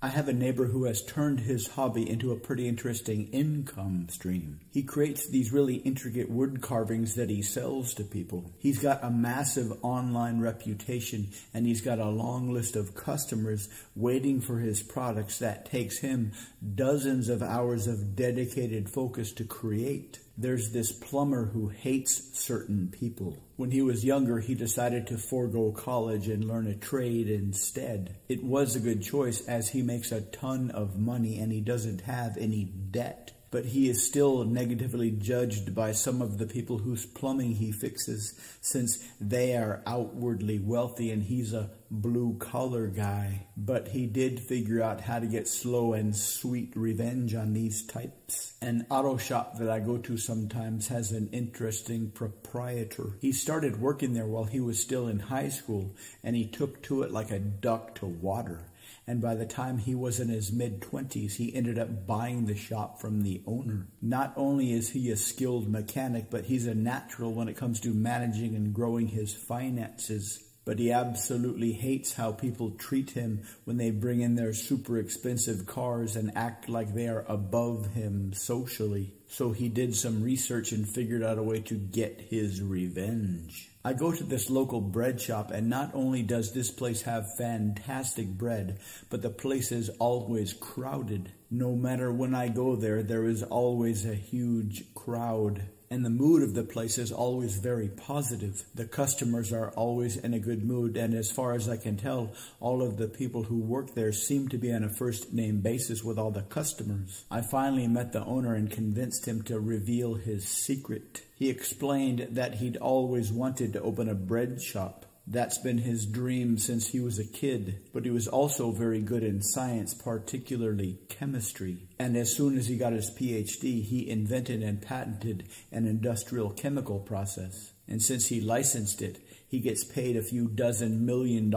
I have a neighbor who has turned his hobby into a pretty interesting income stream. He creates these really intricate wood carvings that he sells to people. He's got a massive online reputation, and he's got a long list of customers waiting for his products that takes him dozens of hours of dedicated focus to create. There's this plumber who hates certain people. When he was younger, he decided to forego college and learn a trade instead. It was a good choice as he makes a ton of money and he doesn't have any debt. But he is still negatively judged by some of the people whose plumbing he fixes, since they are outwardly wealthy and he's a blue-collar guy. But he did figure out how to get slow and sweet revenge on these types. An auto shop that I go to sometimes has an interesting proprietor. He started working there while he was still in high school, and he took to it like a duck to water. And by the time he was in his mid-20s, he ended up buying the shop from the owner. Not only is he a skilled mechanic, but he's a natural when it comes to managing and growing his finances. But he absolutely hates how people treat him when they bring in their super expensive cars and act like they are above him socially. So he did some research and figured out a way to get his revenge. I go to this local bread shop, and not only does this place have fantastic bread, but the place is always crowded. No matter when I go there, there is always a huge crowd. And the mood of the place is always very positive. The customers are always in a good mood, and as far as I can tell, all of the people who work there seem to be on a first-name basis with all the customers. I finally met the owner and convinced him to reveal his secret. He explained that he'd always wanted to open a bread shop. That's been his dream since he was a kid, but he was also very good in science, particularly chemistry. And as soon as he got his PhD, he invented and patented an industrial chemical process. And since he licensed it, he gets paid a few dozen $1 million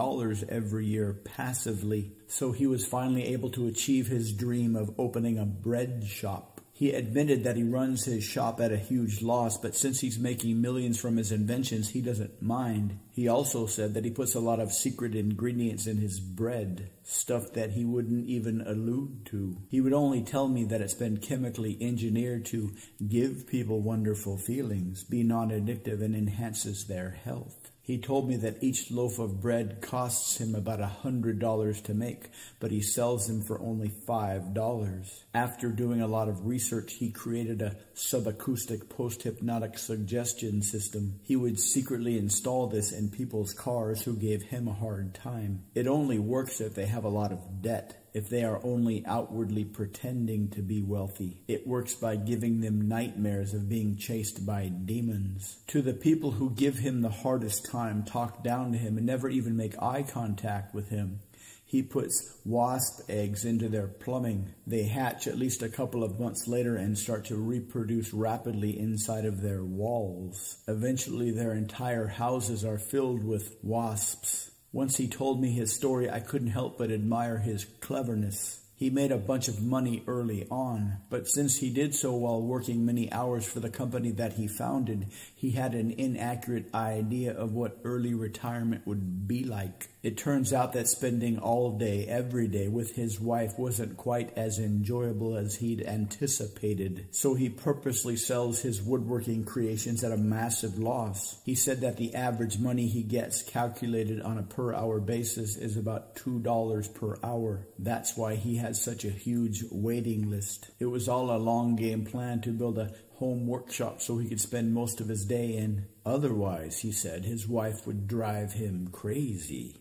every year passively. So he was finally able to achieve his dream of opening a bread shop. He admitted that he runs his shop at a huge loss, but since he's making millions from his inventions, he doesn't mind. He also said that he puts a lot of secret ingredients in his bread, stuff that he wouldn't even allude to. He would only tell me that it's been chemically engineered to give people wonderful feelings, be non-addictive, and enhances their health. He told me that each loaf of bread costs him about $100 to make, but he sells them for only $5. After doing a lot of research, he created a subacoustic post-hypnotic suggestion system. He would secretly install this in people's cars who gave him a hard time. It only works if they have a lot of debt. If they are only outwardly pretending to be wealthy. It works by giving them nightmares of being chased by demons. To the people who give him the hardest time, talk down to him, and never even make eye contact with him, he puts wasp eggs into their plumbing. They hatch at least a couple of months later and start to reproduce rapidly inside of their walls. Eventually, their entire houses are filled with wasps. Once he told me his story, I couldn't help but admire his cleverness. He made a bunch of money early on, but since he did so while working many hours for the company that he founded, he had an inaccurate idea of what early retirement would be like. It turns out that spending all day, every day with his wife wasn't quite as enjoyable as he'd anticipated, so he purposely sells his woodworking creations at a massive loss. He said that the average money he gets calculated on a per-hour basis is about $2 per hour. That's why he has such a huge waiting list. It was all a long game plan to build a home workshop so he could spend most of his day in. Otherwise, he said, his wife would drive him crazy.